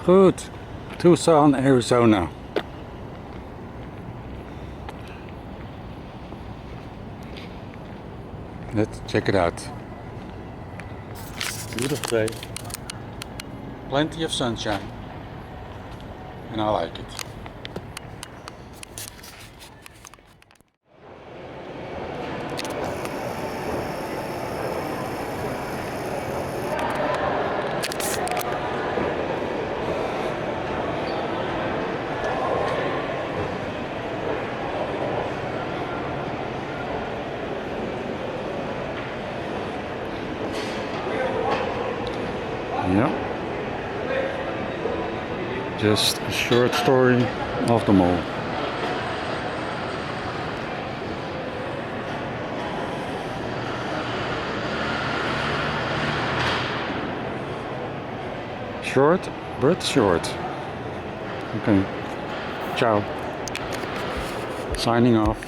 Good. Tucson, Arizona. Let's check it out. Beautiful day. Plenty of sunshine. And I like it. Yeah. Just a short story of the mall. Short, but short. Okay. Ciao. Signing off.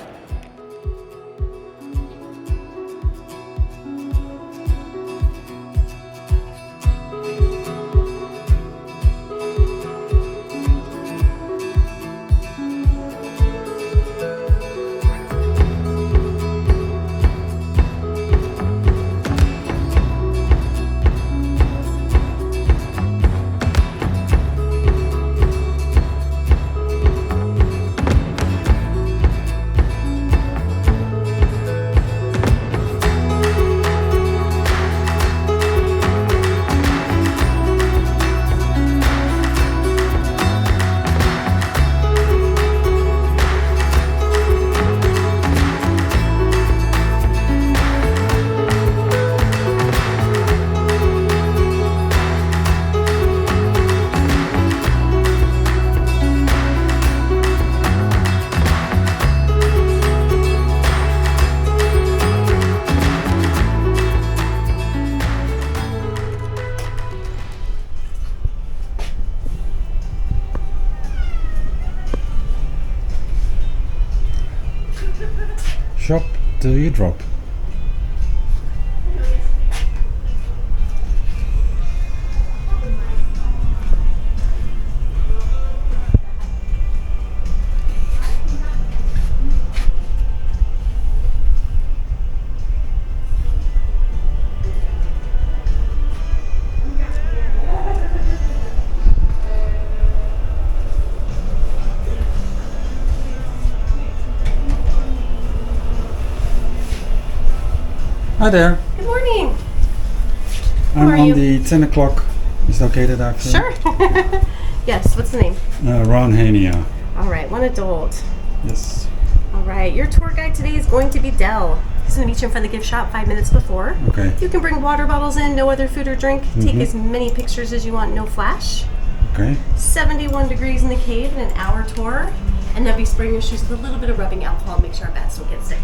Shop till you drop. Hi there. Good morning. I'm on the 10 o'clock. Is it okay that I film? Sure. Yes, what's the name? Ron Hania. All right, one adult. Yes. All right, your tour guide today is going to be Dell. He's going to meet you in front of the gift shop 5 minutes before. Okay. You can bring water bottles in, no other food or drink. Take as many pictures as you want, no flash. Okay. 71 degrees in the cave in an hour tour. And they'll be spraying your shoes with a little bit of rubbing alcohol to make sure our bats don't get sick.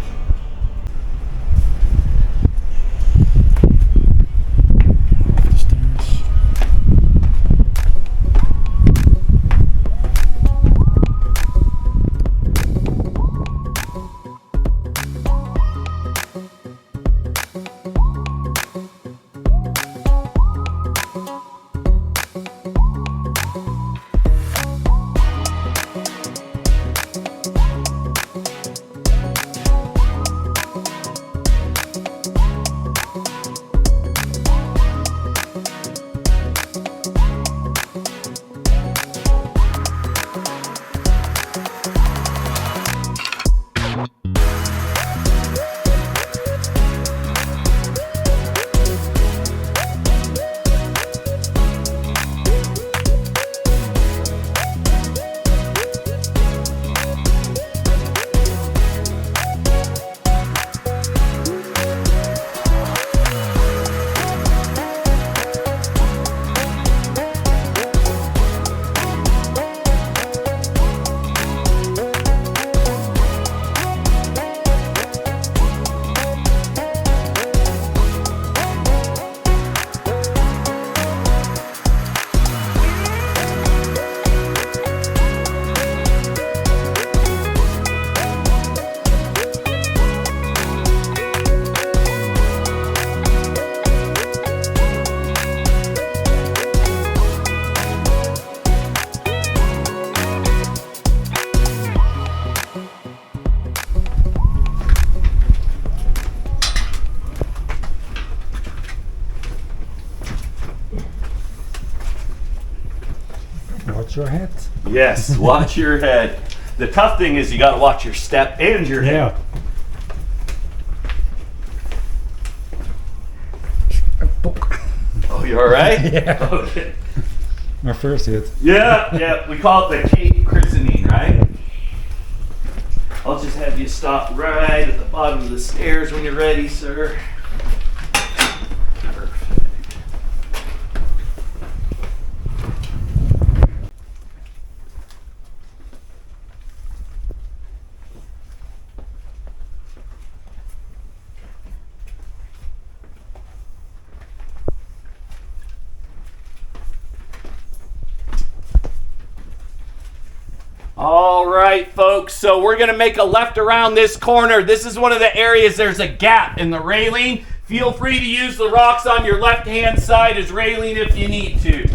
watch your head. Yes, watch your head. The tough thing is you got to watch your step and your head. Oh, you all right? Yeah. Okay. My first hit. Yeah. We call it the cave christening, right? I'll just have you stop right at the bottom of the stairs when you're ready, sir. Perfect. All right, folks, so we're going to make a left around this corner. This is one of the areas there's a gap in the railing. Feel free to use the rocks on your left-hand side as railing if you need to.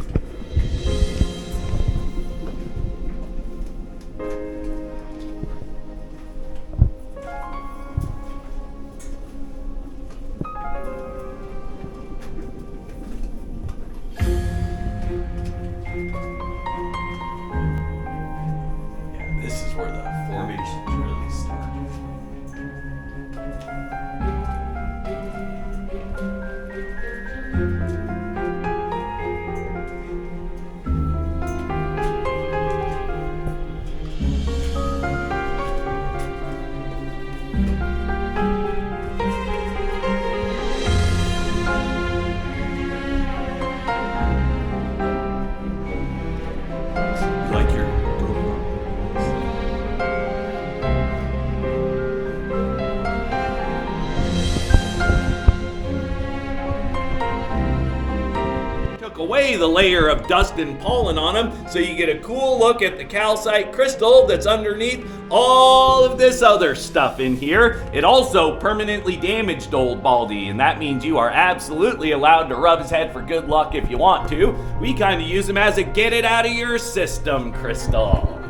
This is where the formations really start. You like your took away the layer of dust and pollen on them so you get a cool look at the calcite crystal that's underneath all of this other stuff in here. It also permanently damaged old Baldy, and that means you are absolutely allowed to rub his head for good luck if you want to. We kind of use him as a get it out of your system crystal.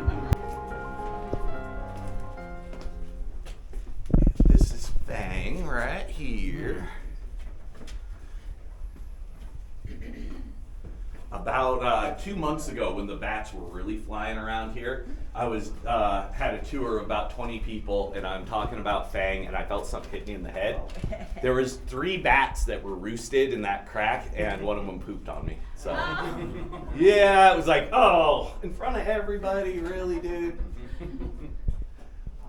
This is Fang right here. About 2 months ago, when the bats were really flying around here, I was had a tour of about 20 people, and I'm talking about Fang, and I felt something hit me in the head. There was 3 bats that were roosted in that crack, and one of them pooped on me. So, yeah, it was like, oh, in front of everybody, really, dude?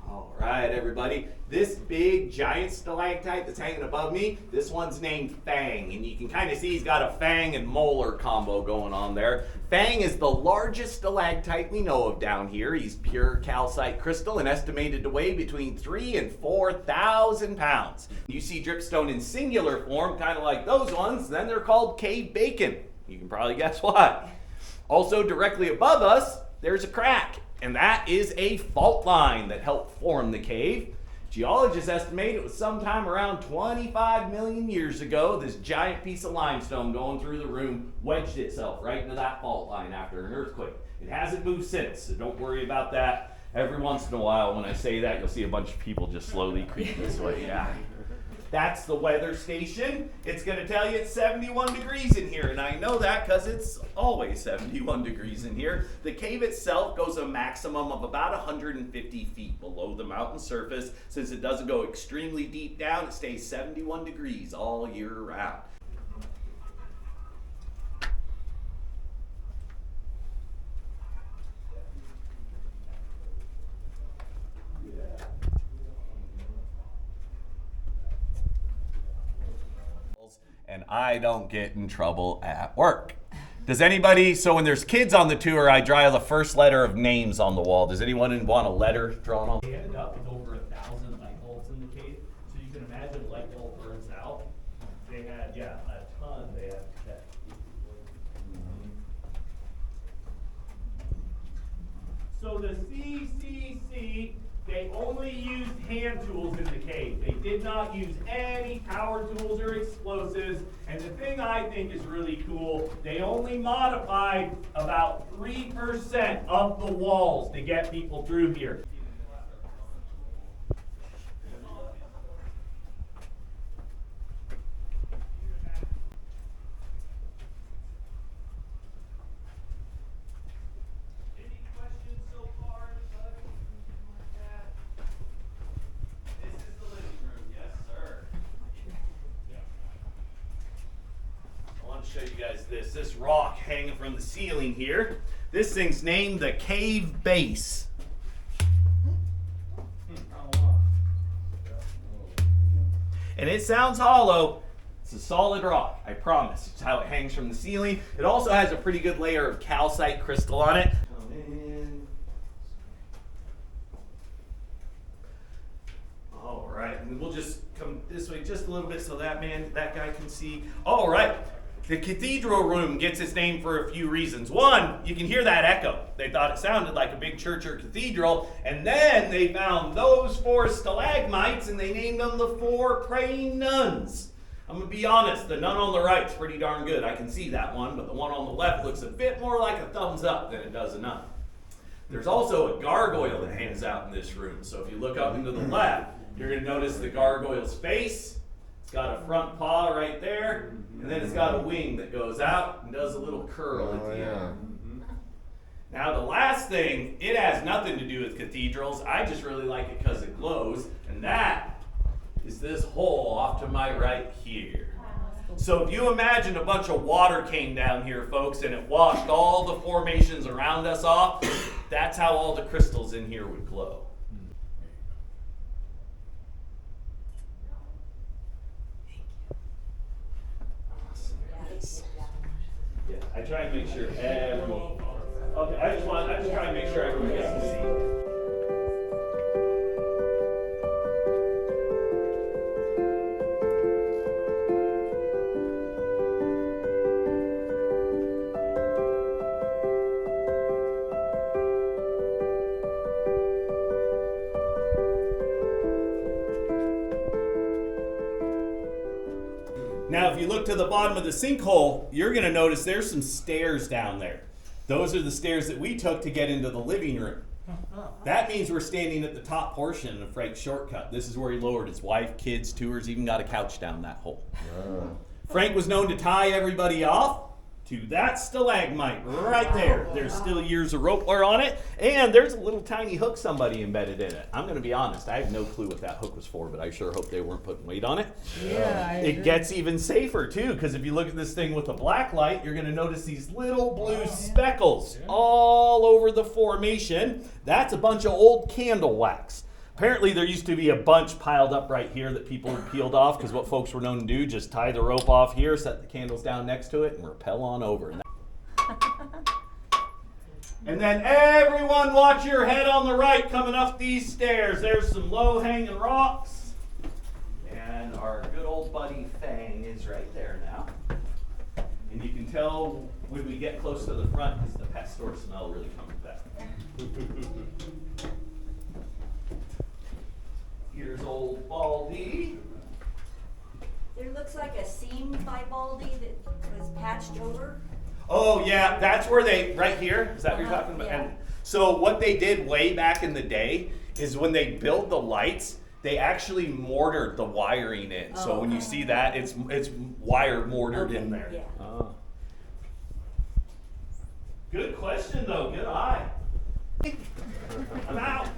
All right, everybody. This big giant stalactite that's hanging above me, this one's named Fang, and you can kind of see he's got a fang and molar combo going on there. Fang is the largest stalactite we know of down here. He's pure calcite crystal and estimated to weigh between 3,000 and 4,000 pounds. You see dripstone in singular form, kind of like those ones, then they're called cave bacon. You can probably guess why. Also, directly above us, there's a crack. And that is a fault line that helped form the cave. Geologists estimate it was sometime around 25 million years ago. This giant piece of limestone going through the room wedged itself right into that fault line after an earthquake. It hasn't moved since, so don't worry about that. Every once in a while when I say that, you'll see a bunch of people just slowly creep this way. Yeah. That's the weather station. It's going to tell you it's 71 degrees in here, and I know that because it's always 71 degrees in here. The cave itself goes a maximum of about 150 feet below the mountain surface. Since it doesn't go extremely deep down, it stays 71 degrees all year round. And I don't get in trouble at work. Does anybody, so when there's kids on the tour, I draw the first letter of names on the wall. Does anyone want a letter drawn on? They ended up with over 1,000 light bulbs in the cave, so you can imagine a light bulb burns out. They had, a ton they had to check. So the CCC, they only used hand tools in the cave. They did not use any power tools or explosives. And the thing I think is really cool, they only modified about 3% of the walls to get people through here. show you guys this rock hanging from the ceiling here. This thing's named the cave base. And it sounds hollow. It's a solid rock, I promise. It's how it hangs from the ceiling. It also has a pretty good layer of calcite crystal on it. Come in. All right, and we'll just come this way just a little bit so that guy can see. All right, the cathedral room gets its name for a few reasons. One, you can hear that echo. They thought it sounded like a big church or cathedral, and then they found those 4 stalagmites and they named them the 4 praying nuns. I'm gonna be honest, the nun on the right's pretty darn good. I can see that one, but the one on the left looks a bit more like a thumbs up than it does a nun. There's also a gargoyle that hangs out in this room. So if you look up into the left, you're gonna notice the gargoyle's face. It's got a front paw right there, and then it's got a wing that goes out and does a little curl at the end. Now the last thing, it has nothing to do with cathedrals. I just really like it because it glows, and that is this hole off to my right here. So if you imagine a bunch of water came down here, folks, and it washed all the formations around us off, that's how all the crystals in here would glow. Yeah, I try and make sure everyone. Okay, I just try and make sure everyone gets to see. Now, if you look to the bottom of the sinkhole, you're going to notice there's some stairs down there. Those are the stairs that we took to get into the living room. That means we're standing at the top portion of Frank's shortcut. This is where he lowered his wife, kids, tours, even got a couch down that hole. Frank was known to tie everybody off to that stalagmite right there. There's still years of rope wear on it, and there's a little tiny hook somebody embedded in it. I'm going to be honest, I have no clue what that hook was for, but I sure hope they weren't putting weight on it. Yeah, It gets even safer too, because if you look at this thing with a black light, you're going to notice these little blue speckles all over the formation. That's a bunch of old candle wax. Apparently there used to be a bunch piled up right here that people had peeled off, because what folks were known to do, just tie the rope off here, set the candles down next to it, and rappel on over. And then everyone watch your head on the right coming up these stairs. There's some low-hanging rocks. And our good old buddy Fang is right there now. And you can tell when we get close to the front, because the pet store smell really comes back. Here's old Baldy. There looks like a seam by Baldy that was patched over. Oh yeah, that's where they, right here, is that what you're talking about? Yeah. And so what they did way back in the day is when they built the lights, they actually mortared the wiring in. So when you see that, it's wire mortared in there. Yeah. Oh. Good question though, good eye. I'm out.